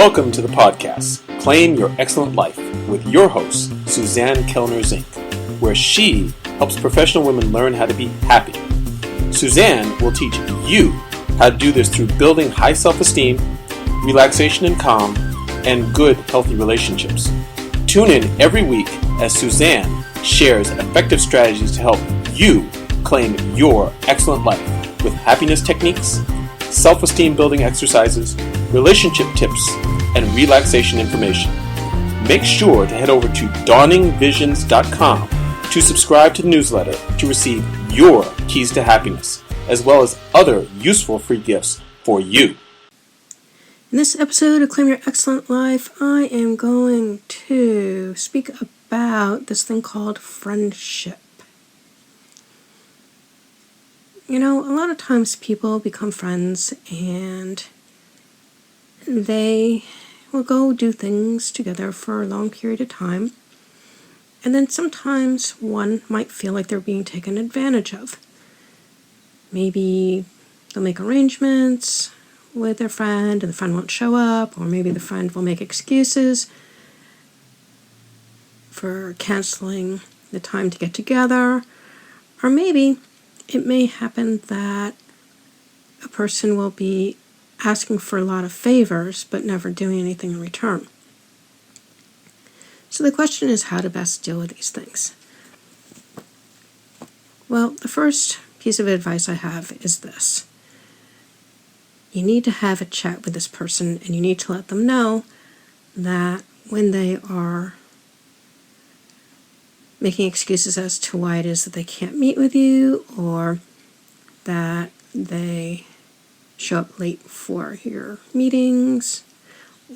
Welcome to the podcast, Claim Your Excellent Life, with your host, Suzanne Kellner Zink, where she helps professional women learn how to be happy. Suzanne will teach you how to do this through building high self-esteem, relaxation and calm, and good, healthy relationships. Tune in every week as Suzanne shares effective strategies to help you claim your excellent life with happiness techniques, self-esteem building exercises, relationship tips, and relaxation information. Make sure to head over to dawningvisions.com to subscribe to the newsletter to receive your keys to happiness, as well as other useful free gifts for you. In this episode of Claim Your Excellent Life, I am going to speak about this thing called friendship. You know, a lot of times people become friends and they will go do things together for a long period of time. And then sometimes one might feel like they're being taken advantage of. Maybe they'll make arrangements with their friend and the friend won't show up, or maybe the friend will make excuses for canceling the time to get together, or maybe it may happen that a person will be asking for a lot of favors but never doing anything in return. So the question is how to best deal with these things. Well, the first piece of advice I have is this. You need to have a chat with this person, and you need to let them know that when they are making excuses as to why it is that they can't meet with you, or that they show up late for your meetings,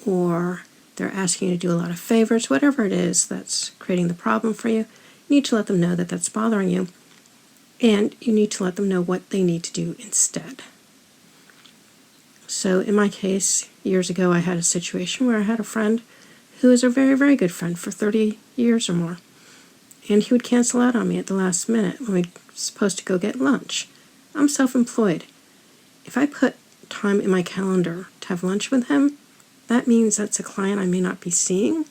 or they're asking you to do a lot of favors, whatever it is that's creating the problem for you, you need to let them know that that's bothering you, and you need to let them know what they need to do instead. So in my case, years ago, I had a situation where I had a friend who was a very, very good friend for 30 years or more. And he would cancel out on me at the last minute when we were supposed to go get lunch. I'm self-employed. If I put time in my calendar to have lunch with him, that means that's a client I may not be seeing.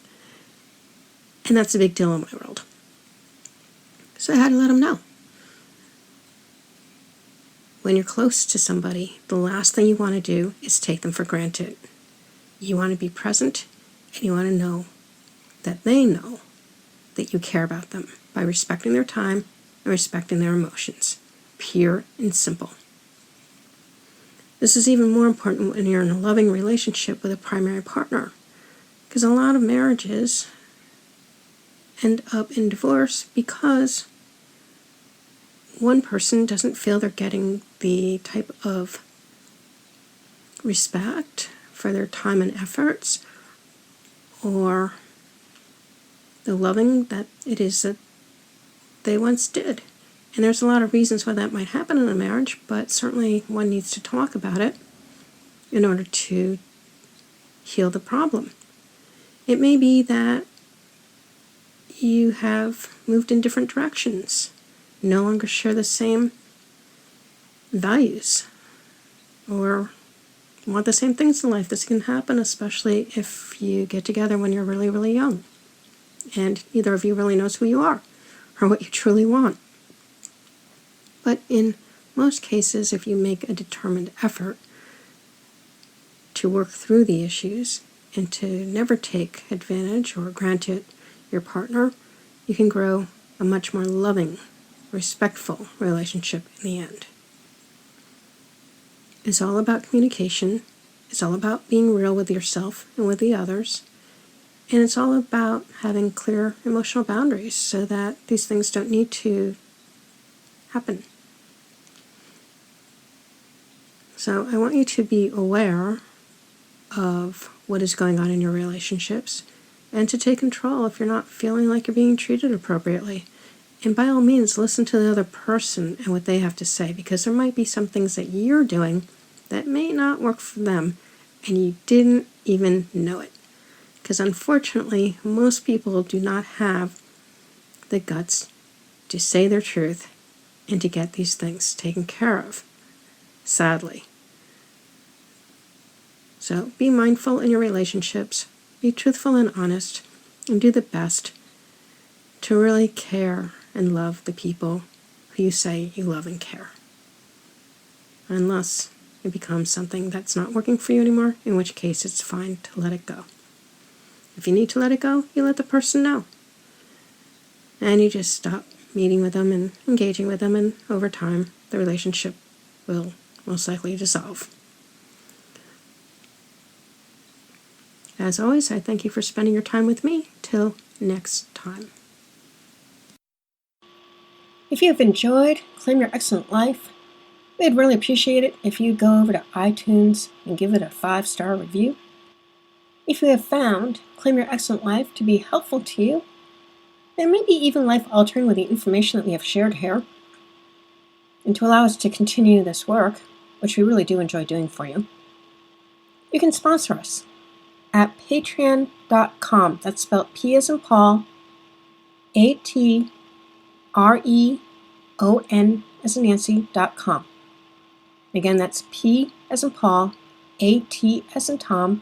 And that's a big deal in my world. So I had to let him know. When you're close to somebody, the last thing you want to do is take them for granted. You want to be present, and you want to know that they know that you care about them by respecting their time and respecting their emotions. Pure and simple. This is even more important when you're in a loving relationship with a primary partner, because a lot of marriages end up in divorce because one person doesn't feel they're getting the type of respect for their time and efforts, or the loving that it is that they once did. And there's a lot of reasons why that might happen in a marriage, but certainly one needs to talk about it in order to heal the problem. It may be that you have moved in different directions, no longer share the same values, or want the same things in life. This can happen, especially if you get together when you're really, really young, and neither of you really knows who you are or what you truly want. But in most cases, if you make a determined effort to work through the issues and to never take advantage or granted your partner, you can grow a much more loving, respectful relationship in the end. It's all about communication. It's all about being real with yourself and with the others. And it's all about having clear emotional boundaries so that these things don't need to happen. So I want you to be aware of what is going on in your relationships and to take control if you're not feeling like you're being treated appropriately. And by all means, listen to the other person and what they have to say, because there might be some things that you're doing that may not work for them and you didn't even know it. Because unfortunately, most people do not have the guts to say their truth and to get these things taken care of, sadly. So be mindful in your relationships, be truthful and honest, and do the best to really care and love the people who you say you love and care. Unless it becomes something that's not working for you anymore, in which case it's fine to let it go. If you need to let it go, you let the person know. And you just stop meeting with them and engaging with them, and over time, the relationship will most likely dissolve. As always, I thank you for spending your time with me. Till next time. If you have enjoyed Claim Your Excellent Life, we'd really appreciate it if you go over to iTunes and give it a 5-star review. If you have found Claim Your Excellent Life to be helpful to you, and maybe even life-altering with the information that we have shared here, and to allow us to continue this work, which we really do enjoy doing for you, you can sponsor us at patreon.com. That's spelled P as in Paul, ATREON as in Nancy.com. Again, that's P as in Paul, AT as in Tom,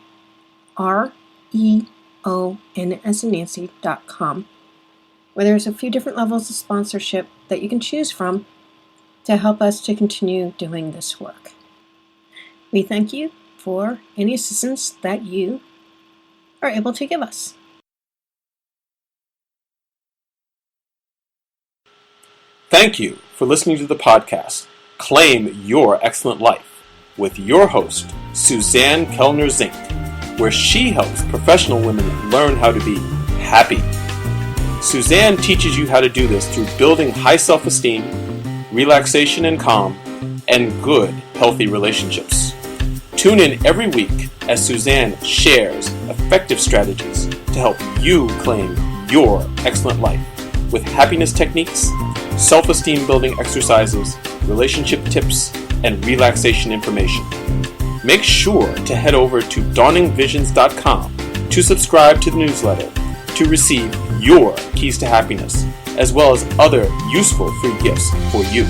REON as in Nancy.com, where there's a few different levels of sponsorship that you can choose from to help us to continue doing this work. We thank you for any assistance that you are able to give us. Thank you for listening to the podcast, Claim Your Excellent Life, with your host, Suzanne Kellner Zink, where she helps professional women learn how to be happy. Suzanne teaches you how to do this through building high self-esteem, relaxation and calm, and good, healthy relationships. Tune in every week as Suzanne shares effective strategies to help you claim your excellent life with happiness techniques, self-esteem building exercises, relationship tips, and relaxation information. Make sure to head over to dawningvisions.com to subscribe to the newsletter to receive your keys to happiness, as well as other useful free gifts for you.